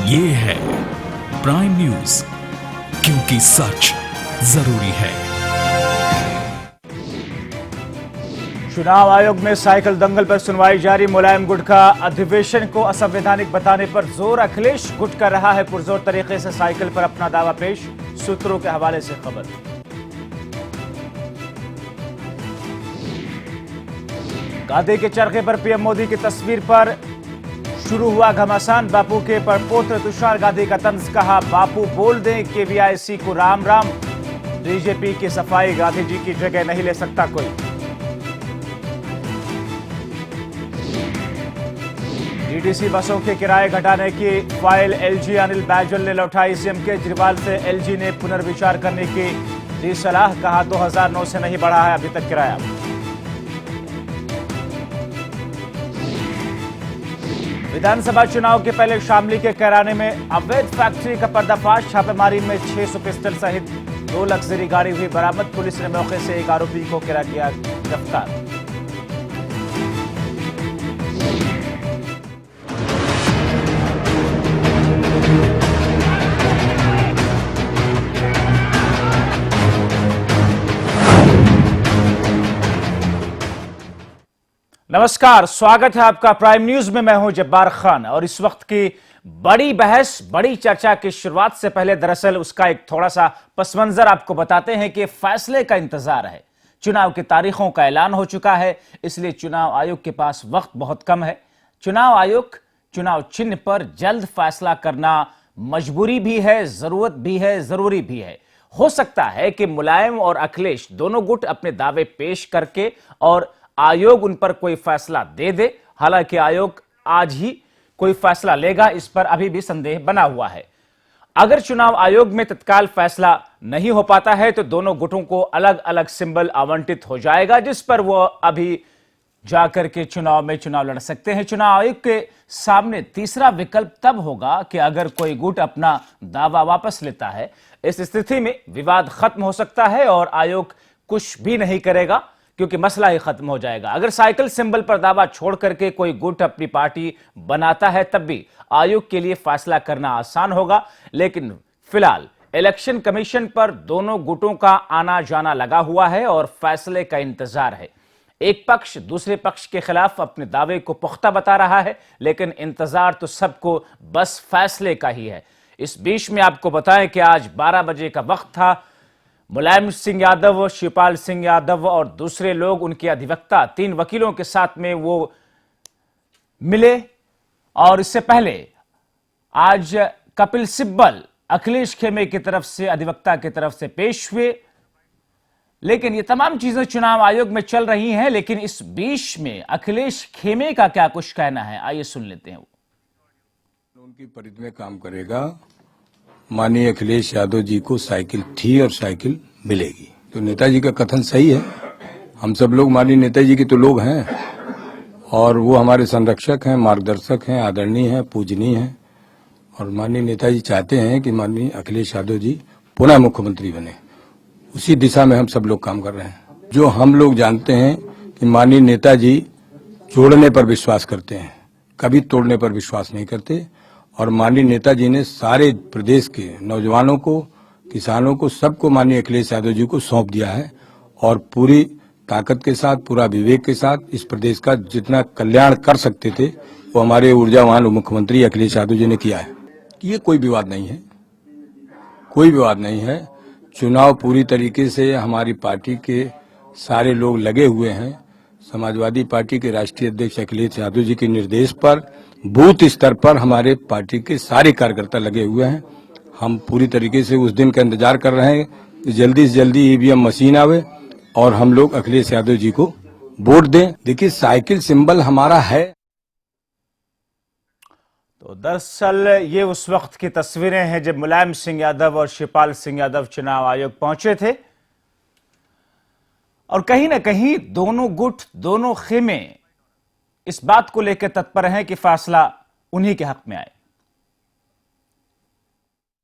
ये है prime news, क्योंकि सच जरूरी है। चुनाव आयोग में साइकिल दंगल पर सुनवाई जारी। मुलायम गुट का अधिवेशन को असंवैधानिक बताने पर जोर। अखिलेश गुट कर रहा है पुरजोर तरीके से साइकिल पर अपना दावा पेश। सूत्रों के हवाले से खबर। गांधी के चरखे पर पीएम मोदी की तस्वीर पर शुरू हुआ घमासान। बापू के परपोत्र तुषार गांधी का तंज कहा, बापू बोल दें केवीआईसी को राम राम। बीजेपी की सफाई, गांधी जी की जगह नहीं ले सकता कोई। डीटीसी बसों के किराए घटाने की फाइल एलजी अनिल बैजल ने लौटाई। सीएम केजरीवाल से एलजी ने पुनर्विचार करने की दी सलाह। कहा 2009 से नहीं बढ़ा है अभी तक किराया। विधानसभा चुनाव के पहले शामली के कैराने में अवैध फैक्ट्री का पर्दाफाश। छापेमारी में 600 पिस्टल सहित 2 लग्जरी गाड़ी हुई बरामद। पुलिस ने मौके से एक आरोपी को किया गिरफ्तार। नमस्कार, स्वागत है आपका प्राइम न्यूज में। मैं हूं जब्बार खान और इस वक्त की बड़ी बहस, बड़ी चर्चा की शुरुआत से पहले दरअसल उसका एक थोड़ा सा पस मंजर आपको बताते हैं कि फैसले का इंतजार है। चुनाव की तारीखों का ऐलान हो चुका है, इसलिए चुनाव आयोग के पास वक्त बहुत कम है। चुनाव आयोग चुनाव चिन्ह पर जल्द फैसला करना मजबूरी भी है, जरूरत भी है, जरूरी भी है। हो सकता है कि मुलायम और अखिलेश दोनों गुट अपने दावे पेश करके और आयोग उन पर कोई फैसला दे दे। हालांकि आयोग आज ही कोई फैसला लेगा, इस पर अभी भी संदेह बना हुआ है। अगर चुनाव आयोग में तत्काल फैसला नहीं हो पाता है तो दोनों गुटों को अलग अलग सिंबल आवंटित हो जाएगा, जिस पर वो अभी जाकर के चुनाव में चुनाव लड़ सकते हैं। चुनाव आयोग के सामने तीसरा विकल्प तब होगा कि अगर कोई गुट अपना दावा वापस लेता है। इस स्थिति में विवाद खत्म हो सकता है और आयोग कुछ भी नहीं करेगा, क्योंकि मसला ही खत्म हो जाएगा। अगर साइकिल सिंबल पर दावा छोड़ करके कोई गुट अपनी पार्टी बनाता है तब भी आयोग के लिए फैसला करना आसान होगा। लेकिन फिलहाल इलेक्शन कमीशन पर दोनों गुटों का आना जाना लगा हुआ है और फैसले का इंतजार है। एक पक्ष दूसरे पक्ष के खिलाफ अपने दावे को पुख्ता बता रहा है, लेकिन इंतजार तो सबको बस फैसले का ही है। इस बीच में आपको बताएं कि आज 12 बजे का वक्त था। मुलायम सिंह यादव, शिवपाल सिंह यादव और दूसरे लोग, उनके अधिवक्ता 3 वकीलों के साथ में वो मिले। और इससे पहले आज कपिल सिब्बल अखिलेश खेमे की तरफ से, अधिवक्ता की तरफ से पेश हुए। लेकिन ये तमाम चीजें चुनाव आयोग में चल रही हैं, लेकिन इस बीच में अखिलेश खेमे का क्या कुछ कहना है, आइए सुन लेते हैं। उनकी परिधि में काम करेगा। माननीय अखिलेश यादव जी को साइकिल थी और साइकिल मिलेगी। तो नेताजी का कथन सही है। हम सब लोग माननीय नेताजी के तो लोग हैं और वो हमारे संरक्षक हैं, मार्गदर्शक हैं, आदरणीय हैं, पूजनीय हैं। और माननीय नेताजी चाहते हैं कि माननीय अखिलेश यादव जी पुनः मुख्यमंत्री बने। उसी दिशा में हम सब लोग काम कर रहे हैं। जो हम लोग जानते हैं कि माननीय नेताजी जोड़ने पर विश्वास करते हैं, कभी तोड़ने पर विश्वास नहीं करते। और माननीय नेताजी ने सारे प्रदेश के नौजवानों को, किसानों को, सबको माननीय अखिलेश यादव जी को सौंप दिया है और पूरी ताकत के साथ, पूरा विवेक के साथ इस प्रदेश का जितना कल्याण कर सकते थे वो हमारे ऊर्जावान मुख्यमंत्री अखिलेश यादव जी ने किया है। ये कोई विवाद नहीं है, कोई विवाद नहीं है। चुनाव पूरी तरीके से हमारी पार्टी के सारे लोग लगे हुए हैं। समाजवादी पार्टी के राष्ट्रीय अध्यक्ष अखिलेश यादव जी के निर्देश पर बूथ स्तर पर हमारे पार्टी के सारे कार्यकर्ता लगे हुए हैं। हम पूरी तरीके से उस दिन का इंतजार कर रहे हैं कि जल्दी से जल्दी ईवीएम मशीन आवे और हम लोग अखिलेश यादव जी को वोट दें। देखिए, साइकिल सिंबल हमारा है। तो दरअसल ये उस वक्त की तस्वीरें हैं जब मुलायम सिंह यादव और शिवपाल सिंह यादव चुनाव आयोग पहुंचे थे और कहीं ना कहीं दोनों गुट, दोनों खेमे इस बात को लेकर तत्पर हैं कि फैसला उन्हीं के हक में आए।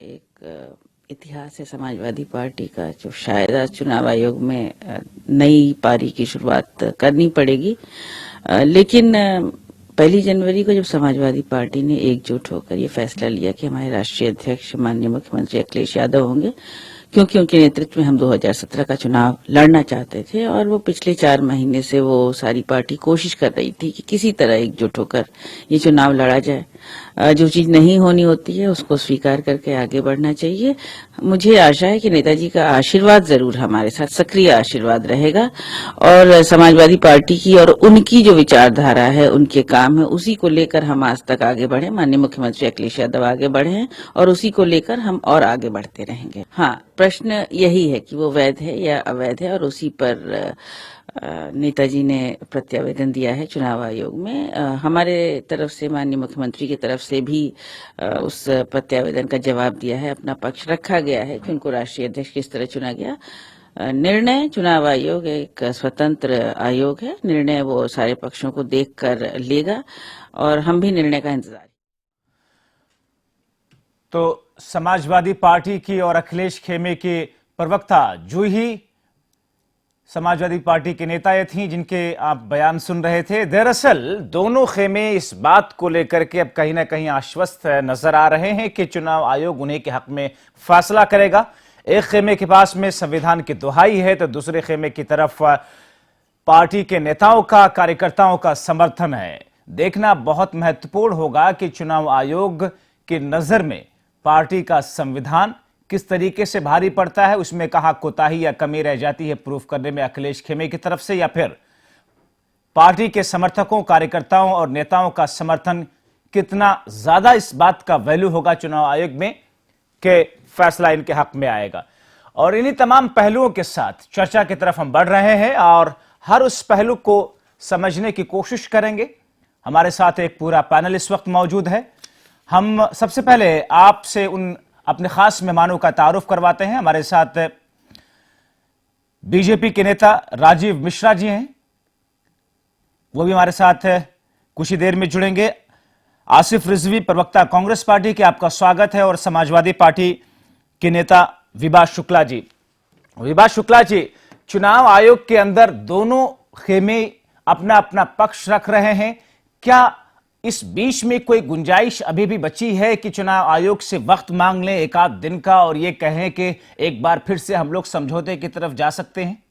एक इतिहास है समाजवादी पार्टी का, जो शायद आज चुनाव आयोग में नई पारी की शुरुआत करनी पड़ेगी। लेकिन 1 जनवरी को जब समाजवादी पार्टी ने एकजुट होकर ये फैसला लिया कि हमारे राष्ट्रीय अध्यक्ष माननीय मुख्यमंत्री अखिलेश यादव होंगे, क्योंकि उनके नेतृत्व में हम 2017 का चुनाव लड़ना चाहते थे और वो पिछले 4 महीने से वो सारी पार्टी कोशिश कर रही थी कि किसी तरह एकजुट होकर ये चुनाव लड़ा जाए। जो चीज नहीं होनी होती है उसको स्वीकार करके आगे बढ़ना चाहिए। मुझे आशा है कि नेताजी का आशीर्वाद जरूर हमारे साथ, सक्रिय आशीर्वाद रहेगा और समाजवादी पार्टी की और उनकी जो विचारधारा है, उनके काम है, उसी को लेकर हम आज तक आगे बढ़े। माननीय मुख्यमंत्री अखिलेश यादव आगे बढ़े हैं और उसी को लेकर हम और आगे बढ़ते रहेंगे। हाँ, प्रश्न यही है कि वो वैध है या अवैध है और उसी पर नेताजी ने प्रत्यावेदन दिया है चुनाव आयोग में। हमारे तरफ से, माननीय मुख्यमंत्री की तरफ से भी उस प्रत्यावेदन का जवाब दिया है, अपना पक्ष रखा गया है कि उनको राष्ट्रीय अध्यक्ष किस तरह चुना गया। निर्णय चुनाव आयोग एक स्वतंत्र आयोग है, निर्णय वो सारे पक्षों को देखकर लेगा और हम भी निर्णय का इंतजार। तो समाजवादी पार्टी की और अखिलेश खेमे के प्रवक्ता जूही समाजवादी पार्टी के नेता ये थी जिनके आप बयान सुन रहे थे। दरअसल दोनों खेमे इस बात को लेकर के अब कहीं ना कहीं आश्वस्त नजर आ रहे हैं कि चुनाव आयोग उन्हीं के हक में फैसला करेगा। एक खेमे के पास में संविधान की दुहाई है तो दूसरे खेमे की तरफ पार्टी के नेताओं का, कार्यकर्ताओं का समर्थन है। देखना बहुत महत्वपूर्ण होगा कि चुनाव आयोग की नजर में पार्टी का संविधान किस तरीके से भारी पड़ता है, उसमें कहां कोताही या कमी रह जाती है प्रूफ करने में अखिलेश खेमे की तरफ से, या फिर पार्टी के समर्थकों, कार्यकर्ताओं और नेताओं का समर्थन कितना ज्यादा इस बात का वैल्यू होगा चुनाव आयोग में कि फैसला इनके हक में आएगा। और इन्हीं तमाम पहलुओं के साथ चर्चा की तरफ हम बढ़ रहे हैं और हर उस पहलू को समझने की कोशिश करेंगे। हमारे साथ एक पूरा पैनल इस वक्त मौजूद है। हम सबसे पहले आपसे उन अपने खास मेहमानों का तारुफ करवाते हैं। हमारे साथ बीजेपी के नेता राजीव मिश्रा जी हैं, वो भी हमारे साथ कुछ ही देर में जुड़ेंगे। आसिफ रिजवी, प्रवक्ता कांग्रेस पार्टी के, आपका स्वागत है। और समाजवादी पार्टी के नेता विभा शुक्ला जी। विभा शुक्ला जी, चुनाव आयोग के अंदर दोनों खेमे अपना अपना पक्ष रख रहे हैं, क्या इस बीच में कोई गुंजाइश अभी भी बची है कि चुनाव आयोग से वक्त मांग लें 1 आध दिन का और ये कहें कि एक बार फिर से हम लोग समझौते की तरफ जा सकते हैं?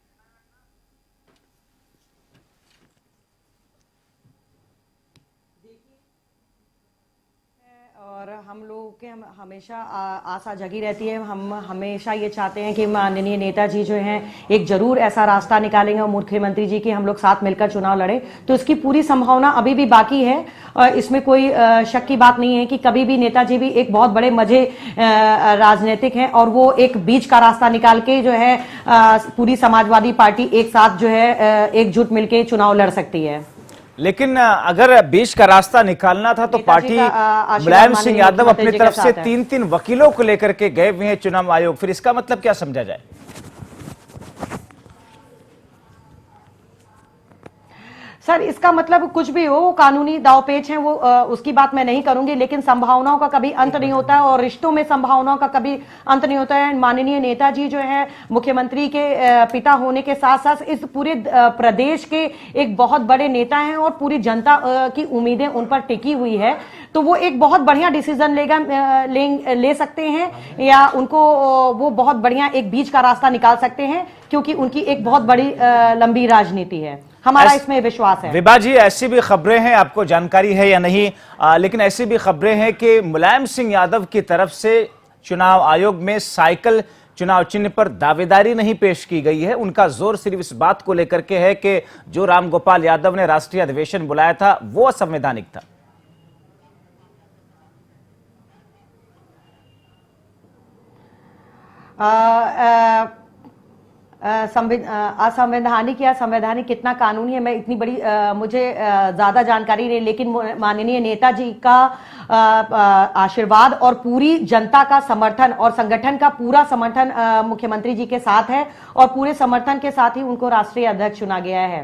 और हम लोगों के हमेशा आशा जगी रहती है। हम हमेशा ये चाहते हैं कि माननीय नेताजी जो हैं एक जरूर ऐसा रास्ता निकालेंगे और मुख्यमंत्री जी की हम लोग साथ मिलकर चुनाव लड़े, तो इसकी पूरी संभावना अभी भी बाकी है। इसमें कोई शक की बात नहीं है कि कभी भी नेताजी भी एक बहुत बड़े मजे राजनीतिक हैं और वो एक बीच का रास्ता निकाल के जो है पूरी समाजवादी पार्टी एक साथ जो है एकजुट मिलकर चुनाव लड़ सकती है। लेकिन अगर बीच का रास्ता निकालना था तो पार्टी मुलायम सिंह यादव अपनी तरफ से 3 वकीलों को लेकर के गए हुए हैं चुनाव आयोग, फिर इसका मतलब क्या समझा जाए? सर, इसका मतलब कुछ भी हो, वो कानूनी दावपेच हैं, वो उसकी बात मैं नहीं करूंगी, लेकिन संभावनाओं का कभी अंत नहीं होता है और रिश्तों में संभावनाओं का कभी अंत नहीं होता है। माननीय नेताजी जो है मुख्यमंत्री के पिता होने के साथ साथ इस पूरे प्रदेश के एक बहुत बड़े नेता हैं और पूरी जनता की उम्मीदें उन पर टिकी हुई है, तो वो एक बहुत बढ़िया डिसीजन ले सकते हैं या उनको वो बहुत बढ़िया एक बीच का रास्ता निकाल सकते हैं, क्योंकि उनकी एक बहुत बड़ी लंबी राजनीति है। हमारा इसमें विश्वास है। विभा जी, ऐसी भी खबरें हैं, आपको जानकारी है या नहीं, लेकिन ऐसी भी खबरें हैं कि मुलायम सिंह यादव की तरफ से चुनाव आयोग में साइकिल चुनाव चिन्ह पर दावेदारी नहीं पेश की गई है। उनका जोर सिर्फ इस बात को लेकर के है कि जो रामगोपाल यादव ने राष्ट्रीय अधिवेशन बुलाया था वो असंवैधानिक था। असंवैधानिक या संवैधानिक कितना कानूनी है, मैं इतनी बड़ी मुझे ज्यादा जानकारी नहीं, लेकिन माननीय नेताजी का आशीर्वाद और पूरी जनता का समर्थन और संगठन का पूरा समर्थन मुख्यमंत्री जी के साथ है और पूरे समर्थन के साथ ही उनको राष्ट्रीय अध्यक्ष चुना गया है।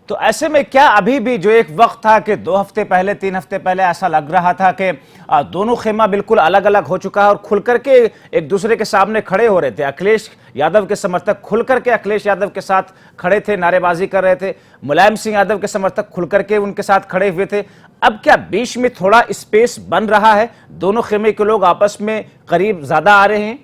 तो ऐसे में क्या अभी भी जो एक वक्त था कि 2 हफ्ते पहले 3 हफ्ते पहले ऐसा लग रहा था कि दोनों खेमा बिल्कुल अलग अलग हो चुका है और खुल करके एक दूसरे के सामने खड़े हो रहे थे, अखिलेश यादव के समर्थक खुल करके अखिलेश यादव के साथ खड़े थे, नारेबाजी कर रहे थे, मुलायम सिंह यादव के समर्थक खुल करके उनके साथ खड़े हुए थे। अब क्या बीच में थोड़ा स्पेस बन रहा है, दोनों खेमे के लोग आपस में करीब ज्यादा आ रहे हैं?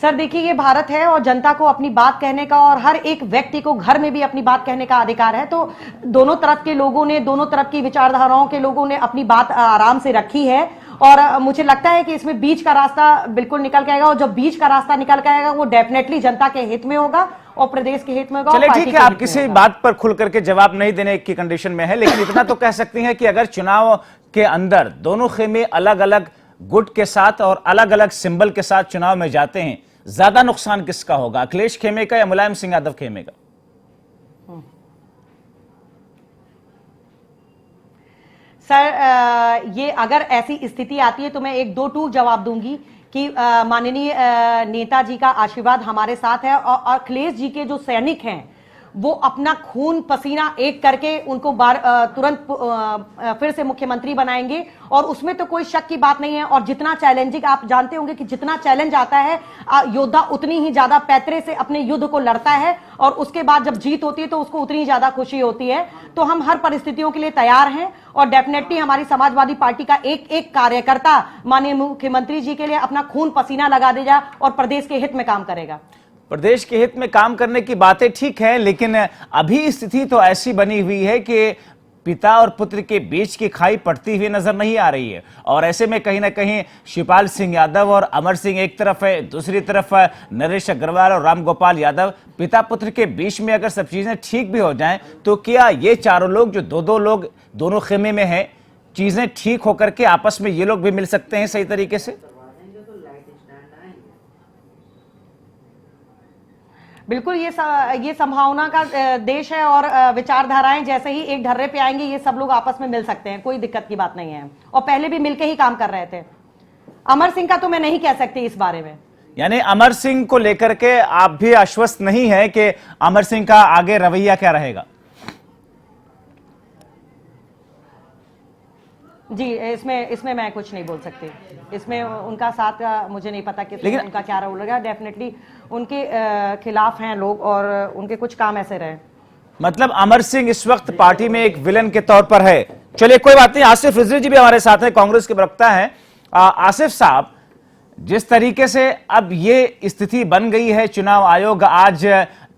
सर देखिए, ये भारत है और जनता को अपनी बात कहने का और हर एक व्यक्ति को घर में भी अपनी बात कहने का अधिकार है। तो दोनों तरफ के लोगों ने, दोनों तरफ की विचारधाराओं के लोगों ने अपनी बात आराम से रखी है और मुझे लगता है कि इसमें बीच का रास्ता बिल्कुल निकल के आएगा और जब बीच का रास्ता निकल के आएगा वो डेफिनेटली जनता के हित में होगा और प्रदेश के हित में होगा। चलिए ठीक है, आप किसी बात पर खुल करके जवाब नहीं देने की कंडीशन में है, लेकिन इतना तो कह सकती हैं कि अगर चुनाव के अंदर दोनों खेमे अलग अलग गुट के साथ और अलग अलग सिंबल के साथ चुनाव में जाते हैं, ज्यादा नुकसान किसका होगा, अखिलेश खेमे का या मुलायम सिंह यादव खेमे का? सर ये अगर ऐसी स्थिति आती है तो मैं एक दो टूक जवाब दूंगी कि माननीय नेताजी का आशीर्वाद हमारे साथ है और अखिलेश जी के जो सैनिक हैं वो अपना खून पसीना एक करके उनको तुरंत फिर से मुख्यमंत्री बनाएंगे और उसमें तो कोई शक की बात नहीं है। और जितना चैलेंजिंग, आप जानते होंगे कि जितना चैलेंज आता है योद्धा उतनी ही ज्यादा पैतरे से अपने युद्ध को लड़ता है और उसके बाद जब जीत होती है तो उसको उतनी ही ज्यादा खुशी होती है। तो हम हर परिस्थितियों के लिए तैयार हैं और डेफिनेटली हमारी समाजवादी पार्टी का एक एक कार्यकर्ता माननीय मुख्यमंत्री जी के लिए अपना खून पसीना लगा देगा और प्रदेश के हित में काम करेगा। प्रदेश के हित में काम करने की बातें ठीक है, लेकिन अभी स्थिति तो ऐसी बनी हुई है कि पिता और पुत्र के बीच की खाई पड़ती हुई नजर नहीं आ रही है और ऐसे में कहीं ना कहीं शिवपाल सिंह यादव और अमर सिंह एक तरफ है, दूसरी तरफ नरेश अग्रवाल और रामगोपाल यादव। पिता पुत्र के बीच में अगर सब चीजें ठीक भी हो जाएं तो क्या ये चारों लोग जो दो लोग दोनों खेमे में हैं, चीजें ठीक होकर के आपस में ये लोग भी मिल सकते हैं सही तरीके से? बिल्कुल, ये संभावना का देश है और विचारधाराएं जैसे ही एक ढर्रे पे आएंगे ये सब लोग आपस में मिल सकते हैं, कोई दिक्कत की बात नहीं है और पहले भी मिलके ही काम कर रहे थे। अमर सिंह का तो मैं नहीं कह सकती इस बारे में। यानी अमर सिंह को लेकर के आप भी आश्वस्त नहीं है कि अमर सिंह का आगे रवैया क्या रहेगा? जी, इसमें मैं कुछ नहीं बोल सकती। इसमें उनका साथ का मुझे नहीं पता कि लेकिन उनका क्या रोल रहेगा। डेफिनेटली उनके खिलाफ हैं लोग और उनके कुछ काम ऐसे रहे। मतलब अमर सिंह इस वक्त पार्टी में एक विलन के तौर पर है। चलिए कोई बात नहीं, आसिफ रिजवी जी भी हमारे साथ हैं, कांग्रेस के प्रवक्ता हैं। आसिफ साहब, जिस तरीके से अब ये स्थिति बन गई है, चुनाव आयोग आज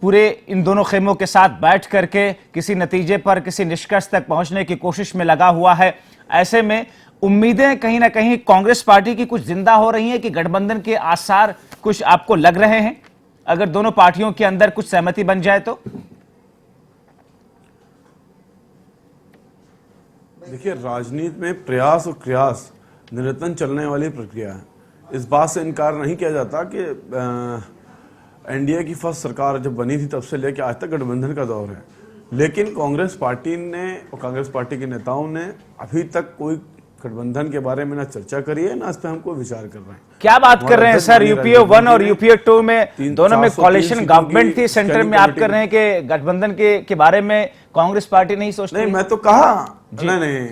पूरे इन दोनों खेमों के साथ बैठ करके किसी नतीजे पर, किसी निष्कर्ष तक पहुंचने की कोशिश में लगा हुआ है। ऐसे में उम्मीदें कहीं ना कहीं कांग्रेस पार्टी की कुछ जिंदा हो रही हैं कि गठबंधन के आसार कुछ आपको लग रहे हैं अगर दोनों पार्टियों के अंदर कुछ सहमति बन जाए तो? देखिए, राजनीति में प्रयास और प्रयास निरंतर चलने वाली प्रक्रिया है। इस बात से इनकार नहीं किया जाता कि एनडीए की फर्स्ट सरकार जब बनी थी तब से लेकर आज तक गठबंधन का दौर है, लेकिन कांग्रेस पार्टी ने और कांग्रेस पार्टी के नेताओं ने अभी तक कोई गठबंधन के बारे में ना चर्चा करी है, ना इस पर हम कोई विचार कर रहे हैं। क्या बात कर रहे हैं सर? यूपीए 1 और यूपीए 2 में दोनों में कॉलिशन गवर्नमेंट थी, सेंटर में आप कर रहे हैं कि गठबंधन के बारे में कांग्रेस पार्टी नहीं सोच रही? नहीं, मैं तो कहा नहीं,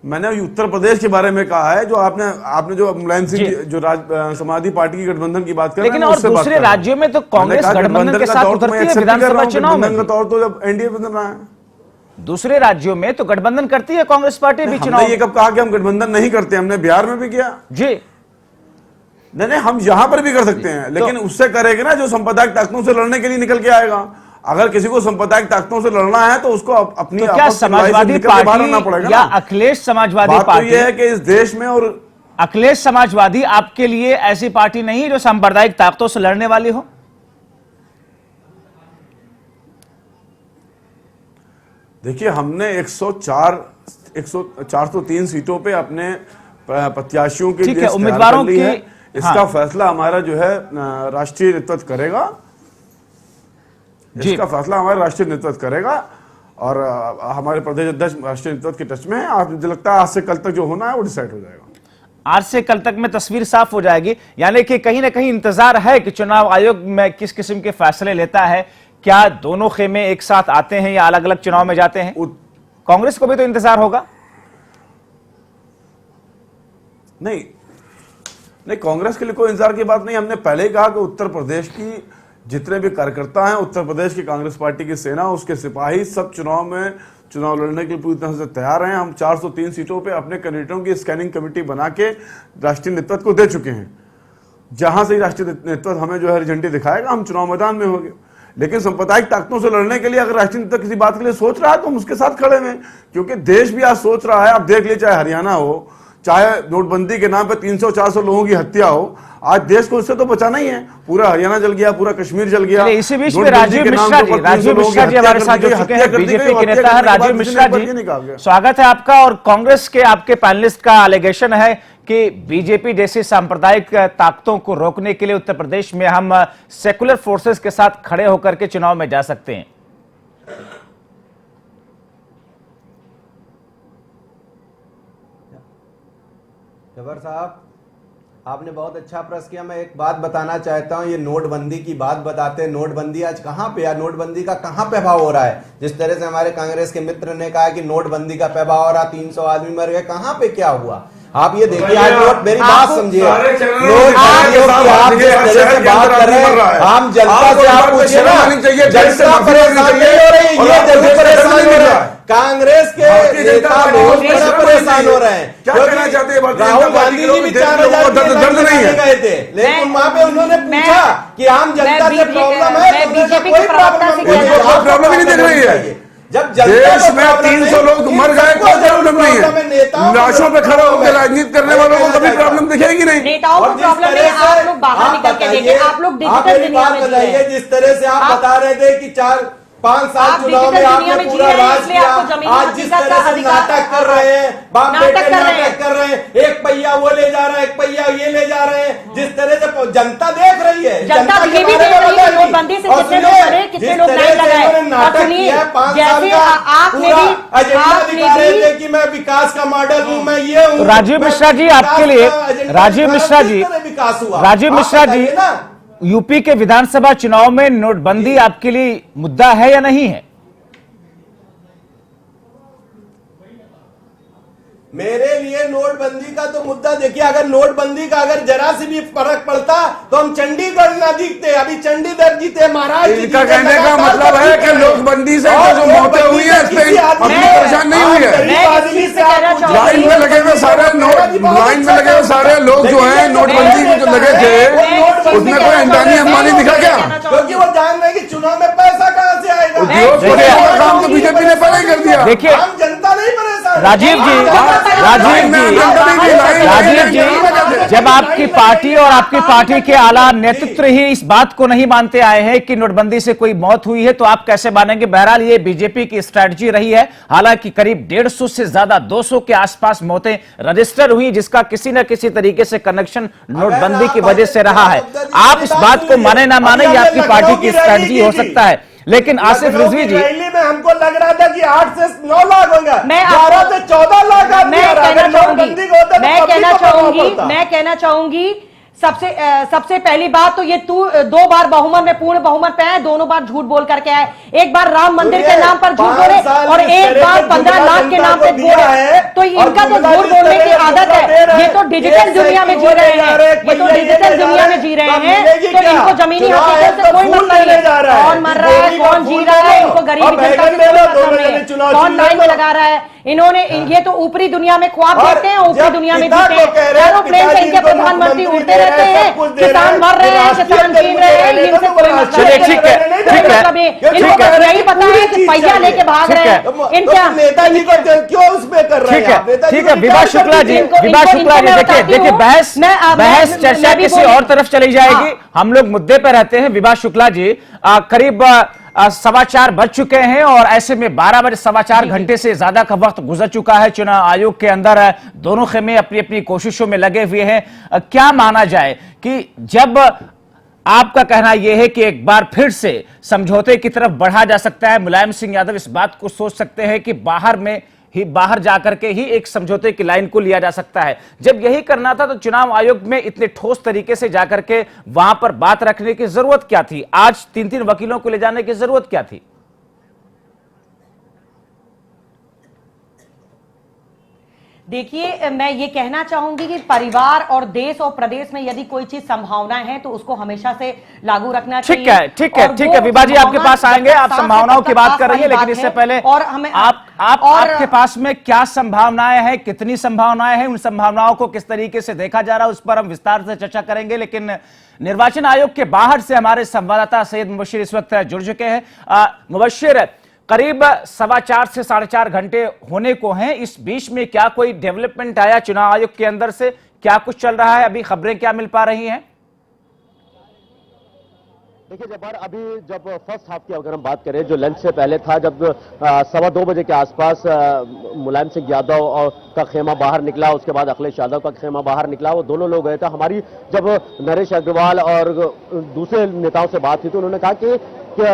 मैंने उत्तर प्रदेश के बारे में कहा है। जो आपने जो मुलायम सिंह जो समाजवादी पार्टी की गठबंधन की बात कर रहे हैं, लेकिन और दूसरे राज्यों में तो कांग्रेस गठबंधन के साथ उतरती है विधानसभा चुनाव में। का तौर तो जब एनडीए बदल रहा है, दूसरे राज्यों में तो गठबंधन करती है कांग्रेस पार्टी भी चुनाव। ये कब कहा कि हम गठबंधन नहीं करते? हमने बिहार में भी किया जी। नहीं, हम यहां पर भी कर सकते हैं, लेकिन उससे करेंगे ना जो सांप्रदायिक ताकतों से लड़ने के लिए निकल के आएगा। अगर किसी को सांप्रदायिक ताकतों से लड़ना है तो उसको अपनी तो क्या समाजवादी पार्टी या अखिलेश समाजवादी पार्टी ये है कि इस देश में, और अखिलेश समाजवादी आपके लिए ऐसी पार्टी नहीं जो सांप्रदायिक ताकतों से लड़ने वाली हो? देखिए, हमने 403 सीटों पे अपने प्रत्याशियों के लिए उम्मीदवारों की इसका फैसला हमारा जो है राष्ट्रीय नेतृत्व करेगा। इसका फैसला हमारा राष्ट्रीय नेतृत्व करेगा और हमारे प्रदेश अध्यक्ष राष्ट्रीय नेतृत्व के टच में है। मुझे लगता है आज से कल तक जो होना है वो डिसाइड हो जाएगा। आज से कल तक में तस्वीर साफ हो जाएगी, यानी कि कहीं ना कहीं इंतजार है कि चुनाव आयोग में किस किस्म के फैसले लेता है। क्या दोनों खेमे एक साथ आते हैं या अलग अलग चुनाव में जाते हैं? कांग्रेस को भी तो इंतजार होगा। नहीं, कांग्रेस के लिए कोई इंतजार की बात नहीं। हमने पहले ही कहा कि उत्तर प्रदेश की जितने भी कार्यकर्ता हैं, उत्तर प्रदेश की कांग्रेस पार्टी की सेना, उसके सिपाही सब चुनाव लड़ने के लिए पूरी तरह से तैयार हैं। हम 403 सीटों पे अपने कैंडिडेटों की स्कैनिंग कमेटी बना के राष्ट्रीय नेतृत्व को दे चुके हैं। जहां से राष्ट्रीय नेतृत्व हमें जो है झंडी दिखाएगा, हम चुनाव मैदान में होंगे। लेकिन सांप्रदायिक ताकतों से लड़ने के लिए अगर राष्ट्रीय नेतृत्व किसी बात के लिए सोच रहा है तो हम उसके साथ खड़े हैं, क्योंकि देश भी आज सोच रहा है। आप देख लीजिए, चाहे हरियाणा हो, चाहे नोटबंदी के नाम पे 300-400 लोगों की हत्या हो, आज देश को उससे तो बचाना ही है। पूरा हरियाणा जल गया, पूरा कश्मीर जल गया। इसी बीच में राजीव मिश्रा जी हमारे साथ जुड़ चुके हैं, बीजेपी के नेता है राजीव मिश्रा जी, स्वागत है आपका। और कांग्रेस के आपके पैनलिस्ट का एलिगेशन है कि बीजेपी जैसी सांप्रदायिक ताकतों को रोकने के लिए उत्तर प्रदेश में हम सेकुलर फोर्सेस के साथ खड़े होकर के चुनाव में जा सकते हैं। जबर साहब, आपने बहुत अच्छा प्रश्न किया। मैं एक बात बताना चाहता हूं, ये नोटबंदी की बात बताते हैं। नोटबंदी आज कहां पे है, नोटबंदी का कहां प्रभाव हो रहा है? जिस तरह से हमारे कांग्रेस के मित्र ने कहा कि नोटबंदी का प्रभाव हो रहा, 300 आदमी मर गए, कहां पे क्या हुआ? आप ये देखिए, आज नोट, मेरी बात समझिए, आप जिस तरह से बात कर रहे हैं, हम जनता से आप पूछिए ना, जनता परेशान नहीं हो रही, ये जरूर परेशान हो रहा है। कांग्रेस के नेता बहुत बड़ा परेशान हो रहे हैं। क्या कहना चाहते हैं? राहुल गांधी जी भी 4000 दर्द नहीं है गए थे, लेकिन वहां पे उन्होंने पूछा कि आम जनता से प्रॉब्लम है, कोई प्रॉब्लम ही नहीं दिख रही है। जब देश में 300 लोग मर गए, कोई प्रॉब्लम नहीं है। लाशों पे खड़ा होकर राजनीति करने वालों को कभी प्रॉब्लम दिखेगी नहीं। नेताओं को प्रॉब्लम है, आप लोग बाहर निकल के देखिए, आप लोग डिजिटल दुनिया में जी रहे हैं। जिस तरह से आप बता रहे थे कि 4-5 साल चुनाव में आपने पूरा राज किया, आज जिस तरह से नाटक कर रहे हैं, बाप बेटे नाटक कर रहे हैं, एक पहिया वो ले जा रहा है, एक पहिया ये ले जा रहे हैं, जिस तरह से जनता देख रही है, जनता ये भी देख रही है नोटबंदी से कितने लोग मरे, कितने लोग लाइन लगाए। नाटक किया है 5 साल का, पूरा एजेंडा दिखा रहे थे कि मैं विकास का मॉडल हूं, मैं ये हूं। राजीव मिश्रा जी, आपके लिए राजीव मिश्रा जी, विकास हुआ। राजीव मिश्रा जी, यूपी के विधानसभा चुनाव में नोटबंदी आपके लिए मुद्दा है या नहीं है? मेरे लिए नोटबंदी का तो मुद्दा देखिए, अगर नोटबंदी का अगर जरा से भी फर्क पड़ता तो हम चंडीगढ़ ना जीतते। अभी चंडीगढ़ जीते, महाराज। इनका कहने का मतलब है कि नोटबंदी से जो मौतें हुई है, परेशान नहीं हुई है। लाइन में लगे हुए सारे लोग जो हैं नोटबंदी में जो लगे थे, उसमें कोई अंबानी अंबानी दिखा क्या? क्योंकि वो जान रहे कि चुनाव में पैसा कहां से आएगा। उद्योग का काम तो बीजेपी ने पहले कर दिया। देखिए, हम जनता नहीं परेशान। राजीव जी, जब आपकी पार्टी और आपकी पार्टी के आला नेतृत्व ही इस बात को नहीं मानते आए हैं कि नोटबंदी से कोई मौत हुई है, तो आप कैसे मानेंगे? बहरहाल ये बीजेपी की स्ट्रैटेजी रही है। हालांकि करीब 150 से ज्यादा 200 के आसपास मौतें रजिस्टर हुई, जिसका किसी न किसी तरीके से कनेक्शन नोटबंदी की वजह से रहा है। आप इस बात को माने ना माने, ये आपकी पार्टी की स्ट्रैटेजी हो सकता है। लेकिन आसिफ रिजवी जी, रैली में हमको लग रहा था कि 8 से 9 लाख होगा, मैं 12 से 14 लाख आदमी मैं कहना चाहूंगी सबसे पहली बात तो ये 2 बार बहुमत में पूर्ण बहुमत पे आए, दोनों बार झूठ बोल करके आए। एक बार राम मंदिर के नाम पर झूठ बोले और एक बार 15 लाख के नाम पे बोले। तो इनका तो झूठ बोलने की आदत है। ये तो डिजिटल दुनिया में जी रहे हैं, ये तो डिजिटल दुनिया में जी रहे हैं। तो इनको जमीनी हकीकत से कोई मतलब नहीं। कौन मर रहा है, कौन जी रहा है, इनको गरीबी जनता से कोई मतलब नहीं है। कौन लाइन में लगा रहा है, इन्होंने ये तो ऊपरी दुनिया में ख्वाब देखते हैं, ऊपरी दुनिया में जीते हैं। एरोप्लेन से इनके प्रधानमंत्री उड़ते रहते हैं, किसान मर रहे हैं, किसान छीन रहे हैं, इनसे कोई मतलब नहीं। इनको यही पता है कि पैसा लेके भाग रहे हैं। इनका नेताजी को क्यों उसमें कर रहे हैं? ठीक है विभा शुक्ला जी, देखिए बहस चर्चा किसी और तरफ चली जाएगी। हम लोग मुद्दे पर रहते हैं। विभा शुक्ला जी, करीब 4:15 बज चुके हैं और ऐसे में 12 बजे 4.25 घंटे से ज्यादा का वक्त गुजर चुका है। चुनाव आयोग के अंदर दोनों खेमे अपनी अपनी कोशिशों में लगे हुए हैं। क्या माना जाए कि जब आपका कहना यह है कि एक बार फिर से समझौते की तरफ बढ़ा जा सकता है, मुलायम सिंह यादव इस बात को सोच सकते हैं कि बाहर में ही बाहर जाकर के ही एक समझौते की लाइन को लिया जा सकता है। जब यही करना था तो चुनाव आयोग में इतने ठोस तरीके से जाकर के वहां पर बात रखने की जरूरत क्या थी? आज 3-3 वकीलों को ले जाने की जरूरत क्या थी? देखिए, मैं ये कहना चाहूंगी कि परिवार और देश और प्रदेश में यदि कोई चीज संभावनाएं हैं तो उसको हमेशा से लागू रखना चाहिए। ठीक है विभा जी, आपके पास आएंगे। आप संभावनाओं की बात कर रही है, लेकिन इससे पहले और हमें आपके पास में क्या संभावनाएं हैं, कितनी संभावनाएं हैं, उन संभावनाओं को किस तरीके से देखा जा रहा है, उस पर हम विस्तार से चर्चा करेंगे। लेकिन निर्वाचन आयोग के बाहर से हमारे संवाददाता सैयद मुबश्शिर इस वक्त जुड़ चुके हैं। मुबश्शिर, करीब 4.25 से 4.5 घंटे होने को हैं। इस बीच में क्या कोई डेवलपमेंट आया चुनाव आयोग के अंदर से? क्या कुछ चल रहा है? अभी खबरें क्या मिल पा रही हैं? देखिए जब्बार, अभी जब फर्स्ट हाफ की अगर हम बात करें, जो लंच से पहले था, जब 2:15 बजे के आसपास मुलायम सिंह यादव का खेमा बाहर निकला, उसके बाद अखिलेश यादव का खेमा बाहर निकला, वो दोनों लोग गए थे। हमारी जब नरेश अग्रवाल और दूसरे नेताओं से बात हुई तो उन्होंने कहा कि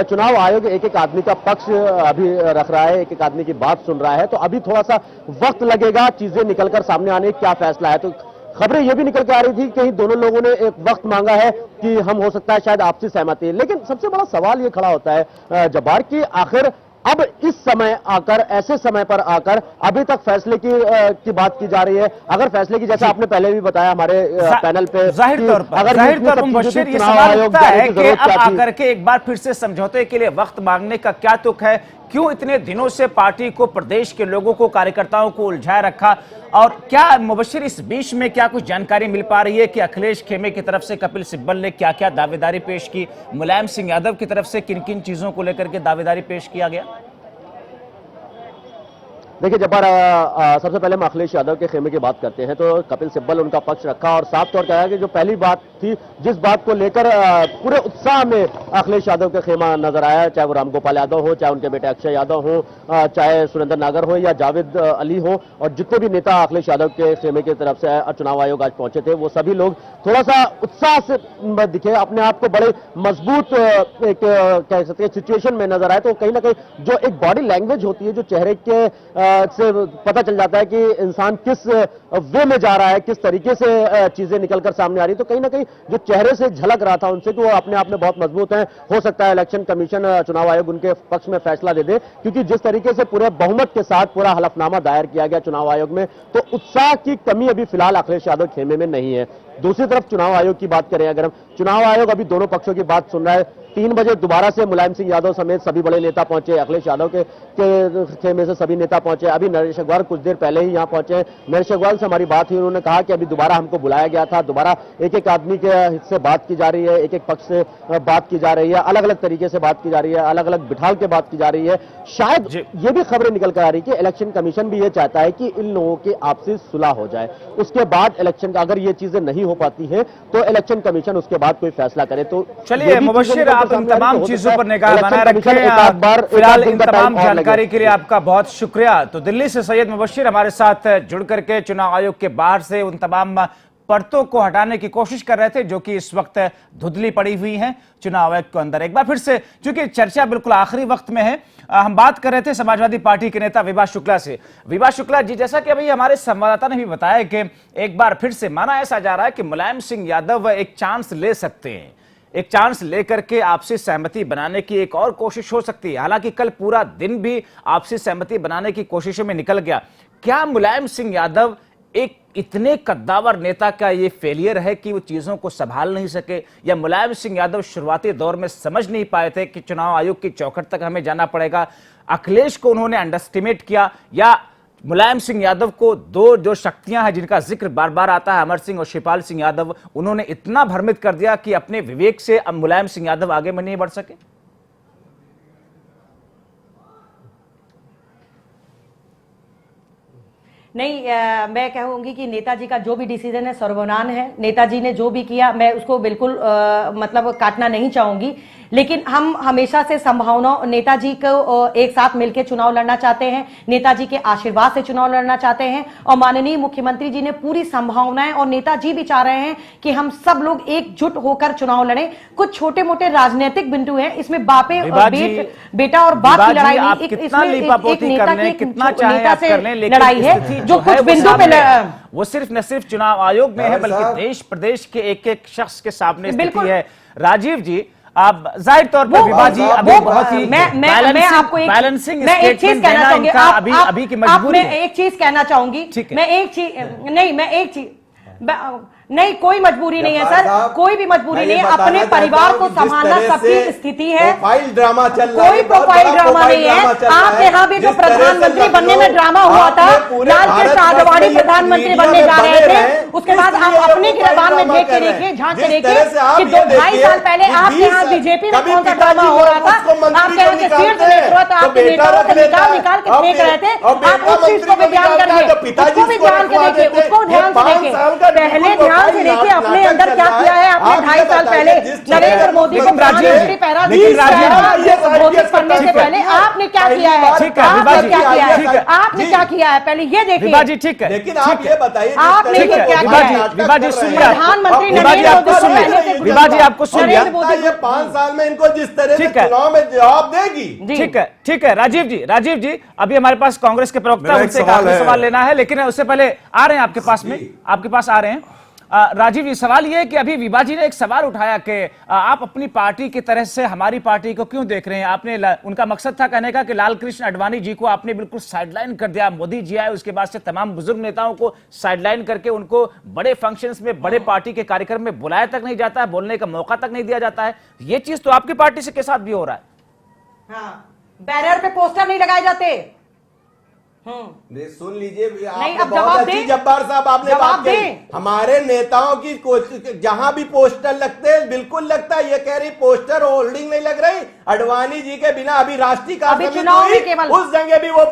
चुनाव आयोग एक एक आदमी का पक्ष अभी रख रहा है, एक एक आदमी की बात सुन रहा है, तो अभी थोड़ा सा वक्त लगेगा चीजें निकलकर सामने आने, क्या फैसला है। तो खबरें यह भी निकल के आ रही थी कहीं दोनों लोगों ने एक वक्त मांगा है कि हम हो सकता है शायद आपसी सहमति। लेकिन सबसे बड़ा सवाल यह खड़ा होता है जब्बार कि आखिर अब इस समय आकर, ऐसे समय पर आकर अभी तक फैसले की बात की जा रही है। अगर फैसले की, जैसे आपने पहले भी बताया हमारे पैनल पे, जाहिर तौर पर मुबश्शिर ये सवाल उठता है कि अब आकर के एक बार फिर से समझौते के लिए वक्त मांगने का क्या तुक है? क्यों इतने दिनों से पार्टी को, प्रदेश के लोगों को, कार्यकर्ताओं को उलझाए रखा? और क्या मुबश्शिर इस बीच में क्या कुछ जानकारी मिल पा रही है कि अखिलेश खेमे की तरफ से कपिल सिब्बल ने क्या क्या दावेदारी पेश की, मुलायम सिंह यादव की तरफ से किन किन चीजों को लेकर के दावेदारी पेश किया गया? देखिए जब्बार, सबसे पहले हम अखिलेश यादव के खेमे की बात करते हैं तो कपिल सिब्बल उनका पक्ष रखा और साफ तौर कहा कि जो पहली बात थी, जिस बात को लेकर पूरे उत्साह में अखिलेश यादव का खेमा नजर आया, चाहे वो रामगोपाल यादव हो, चाहे उनके बेटे अक्षय यादव हो, चाहे सुरेंद्र नागर हो या जावेद अली हो, और जितने भी नेता अखिलेश यादव के खेमे की तरफ से चुनाव आयोग आज पहुंचे थे, वो सभी लोग थोड़ा सा उत्साह से दिखे, अपने आप को बड़े मजबूत एक कह सकते हैं सिचुएशन में नजर आए। तो कहीं ना कहीं जो एक बॉडी लैंग्वेज होती है, जो चेहरे के से पता चल जाता है कि इंसान किस वे में जा रहा है, किस तरीके से चीजें निकलकर सामने आ रही है। तो कहीं ना कहीं जो चेहरे से झलक रहा था उनसे कि वो अपने आप में बहुत मजबूत हैं। हो सकता है इलेक्शन कमीशन, चुनाव आयोग उनके पक्ष में फैसला दे दे, क्योंकि जिस तरीके से पूरे बहुमत के साथ पूरा हलफनामा दायर किया गया चुनाव आयोग में, तो उत्साह की कमी अभी फिलहाल अखिलेश यादव खेमे में नहीं है। दूसरी तरफ चुनाव आयोग की बात करें, अगर हम, चुनाव आयोग अभी दोनों पक्षों की बात सुन रहा है। 3 बजे दोबारा से मुलायम सिंह यादव समेत सभी बड़े नेता पहुंचे, अखिलेश यादव के खेमे से सभी नेता पहुंचे। अभी नरेश अग्रवाल कुछ देर पहले ही यहां पहुंचे। नरेश अग्रवाल से हमारी बात हुई, उन्होंने कहा कि अभी दोबारा हमको बुलाया गया था, दोबारा एक एक आदमी के हिस्से बात की जा रही है, एक एक पक्ष से बात की जा रही है, अलग अलग तरीके से बात की जा रही है, अलग अलग बिठाल के बात की जा रही है। शायद ये भी खबरें निकल कर आ रही है कि इलेक्शन कमीशन भी ये चाहता है कि इन लोगों की आपसी सुलह हो जाए, उसके बाद इलेक्शन का, अगर ये चीजें नहीं हो पाती है तो इलेक्शन कमीशन उसके बाद कोई फैसला करे। तो चलिए मुबश्शिर, आप इन तमाम चीजों पर निगाह बनाए रखें। फिलहाल इन तमाम जानकारी के लिए आपका बहुत शुक्रिया। तो दिल्ली से सैयद मुबश्शिर हमारे साथ जुड़ करके चुनाव आयोग के बाहर से उन तमाम परतों को हटाने की कोशिश कर रहे थे जो कि इस वक्त धुंधली पड़ी हुई हैं चुनाव आयोग के अंदर। एक बार फिर से, चूंकि चर्चा बिल्कुल आखिरी वक्त में है, हम बात कर रहे थे समाजवादी पार्टी के नेता विभा शुक्ला से। विभा शुक्ला जी, जैसा कि अभी हमारे संवाददाता ने भी बताया कि एक बार फिर से माना ऐसा जा रहा है कि मुलायम सिंह यादव एक चांस ले सकते हैं, एक चांस लेकर के आपसी सहमति बनाने की एक और कोशिश हो सकती है। हालांकि कल पूरा दिन भी आपसी सहमति बनाने की कोशिशों में निकल गया। क्या मुलायम सिंह यादव एक इतने कद्दावर नेता का ये फेलियर है कि वो चीजों को संभाल नहीं सके, या मुलायम सिंह यादव शुरुआती दौर में समझ नहीं पाए थे कि चुनाव आयोग की चौखट तक हमें जाना पड़ेगा, अखिलेश को उन्होंने अंडरस्टिमेट किया, या मुलायम सिंह यादव को दो जो शक्तियां हैं जिनका जिक्र बार बार आता है, अमर सिंह और शिवपाल सिंह यादव, उन्होंने इतना भ्रमित कर दिया कि अपने विवेक से अब मुलायम सिंह यादव आगे में नहीं बढ़ सके? नहीं, मैं कहूंगी कि नेताजी का जो भी डिसीजन है सर्वमान्य है। नेताजी ने जो भी किया मैं उसको बिल्कुल मतलब काटना नहीं चाहूंगी, लेकिन हम हमेशा से संभावना नेताजी को एक साथ मिलकर चुनाव लड़ना चाहते हैं, नेताजी के आशीर्वाद से चुनाव लड़ना चाहते हैं और माननीय मुख्यमंत्री जी ने पूरी संभावनाएं और नेताजी भी चाह रहे हैं कि हम सब लोग एकजुट होकर चुनाव लड़ें। कुछ छोटे मोटे राजनीतिक बिंदु हैं, इसमें बापे और बेटा और बाप की लड़ाई नहीं, इसमें एक नेता की नेता से लड़ाई है जो कुछ बिंदु पे वो सिर्फ न सिर्फ चुनाव आयोग में है बल्कि देश प्रदेश के एक एक शख्स के सामने स्थिति है। राजीव जी, आप जाहिर तौर पर विभाजी अभी बहुत ही मैं आपको एक चीज कहना चाहूंगी, अभी की मजबूरी मैं एक चीज कहना चाहूंगी, मैं एक चीज नहीं, कोई मजबूरी नहीं है सर, कोई भी मजबूरी नहीं है। अपने परिवार को संभालना सबकी स्थिति है, प्रोफाइल ड्रामा चल रहा है, कोई प्रोफाइल ड्रामा नहीं है। आपके यहाँ भी जो प्रधानमंत्री बनने में ड्रामा हुआ था, लालकृष्ण आडवाणी प्रधानमंत्री बनने जा रहे थे, उसके बाद आप अपने गिरबान में देख के देखिए, झांक के देखिए कि 2-2.5 साल पहले आपके यहाँ बीजेपी में कौन सा ड्रामा हो रहा था। आपके यहाँ के शीर्ष नेतृत्व आपके नेताओं को निकाल के देख रहे थे। आप उस चीज को भी ध्यान करिए, उसको भी ध्यान के देखिए, उसको ध्यान से देखिए। पहले ध्यान से देखिए अपने अंदर क्या किया है आपने 2.5 साल पहले नरेंद्र मोदी को प्रधानमंत्री पैरा घोषित करने से पहले आपने क्या किया है, आपने क्या किया है पहले ये देखिए। विभाजी ठीक है, लेकिन आप ये बताइए आपने क्या किया है। विभाजी सुनिए, प्रधानमंत्री विभाजी आपको सुन लिया, ये 5 साल में इनको जिस तरह से चुनाव में जवाब देगी। ठीक है राजीव जी अभी हमारे पास कांग्रेस के प्रवक्ता, उनसे एक आखिरी सवाल लेना है, लेकिन उससे पहले आ रहे हैं आपके पास आ रहे हैं। राजीव जी, सवाल यह है कि अभी विभाजी ने एक सवाल उठाया कि आप अपनी पार्टी की तरह से हमारी पार्टी को क्यों देख रहे हैं। आपने उनका मकसद था कहने का कि लालकृष्ण आडवाणी जी को आपने बिल्कुल साइडलाइन कर दिया। मोदी जी आए उसके बाद से तमाम बुजुर्ग नेताओं को साइडलाइन करके उनको बड़े फंक्शंस में, बड़े पार्टी के कार्यक्रम में बुलाया तक नहीं जाता है, बोलने का मौका तक नहीं दिया जाता है। ये चीज तो आपकी पार्टी के साथ भी हो रहा है। हाँ, बैनर पे पोस्टर नहीं लगाए जाते। सुन लीजिए, नहीं, अब बहुत अच्छी जब्बार साहब आपने बात कही। हमारे नेताओं की जहां भी पोस्टर लगते हैं बिल्कुल लगता है। ये कह रही पोस्टर होल्डिंग नहीं लग रही, आडवाणी जी के बिना अभी राष्ट्रीय कार्यक्रम उस जगह भी वो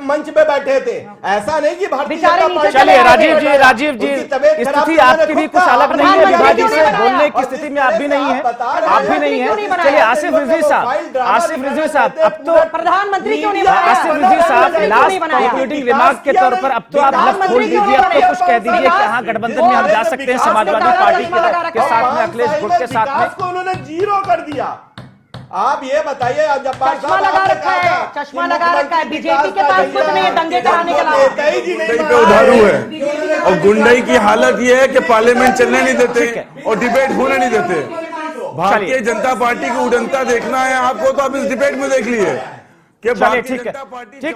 मंच पे बैठे थे। ऐसा नहीं कि भारतीय जनता पार्टी। चलिए राजीव जी स्थिति आपकी भी कुछ अलग नहीं है, विभाजी से बोलने की स्थिति में आप भी नहीं है, चलिए आसिफ रिजवी साहब अब तो प्रधानमंत्री क्यों नहीं, आसिफ रिजवी साहब लास्ट कंक्लूडिंग रिमार्क के तौर पर अब तो आप लफ्ज खोल दीजिए, अब तो कुछ कह दीजिए कि हाँ गठबंधन में हम जा सकते हैं समाजवादी पार्टी के साथ में, अखिलेश गुट के साथ में। को उन्होंने 0 कर दिया। आप ये बताइए, चश्मा लगा रखा है, बीजेपी के पास कुछ नहीं है दंगे कराने के अलावा। उधारू है और गुंडई की हालत ये है कि पार्लियामेंट चलने नहीं देते और डिबेट होने नहीं देते। भारतीय जनता पार्टी की उड़नता देखना है आपको तो आप इस डिबेट में देख लीजिए। चलिए ठीक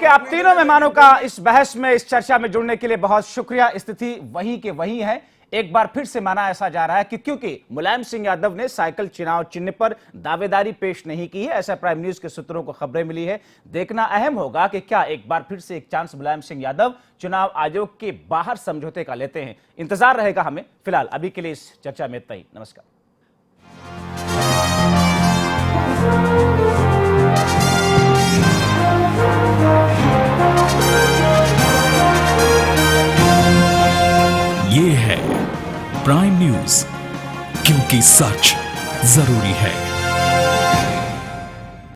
है, आप तीनों मेहमानों का इस बहस में, इस चर्चा में जुड़ने के लिए बहुत शुक्रिया। स्थिति वही के वही है। एक बार फिर से माना ऐसा जा रहा है कि क्योंकि मुलायम सिंह यादव ने साइकिल चुनाव चिन्ह पर दावेदारी पेश नहीं की है, ऐसा प्राइम न्यूज के सूत्रों को खबरें मिली है। देखना अहम होगा कि क्या एक बार फिर से एक चांस मुलायम सिंह यादव चुनाव आयोग के बाहर समझौते का लेते हैं। इंतजार रहेगा हमें। फिलहाल अभी के लिए इस चर्चा में इतना ही। नमस्कार। ये है प्राइम न्यूज, क्योंकि सच जरूरी है।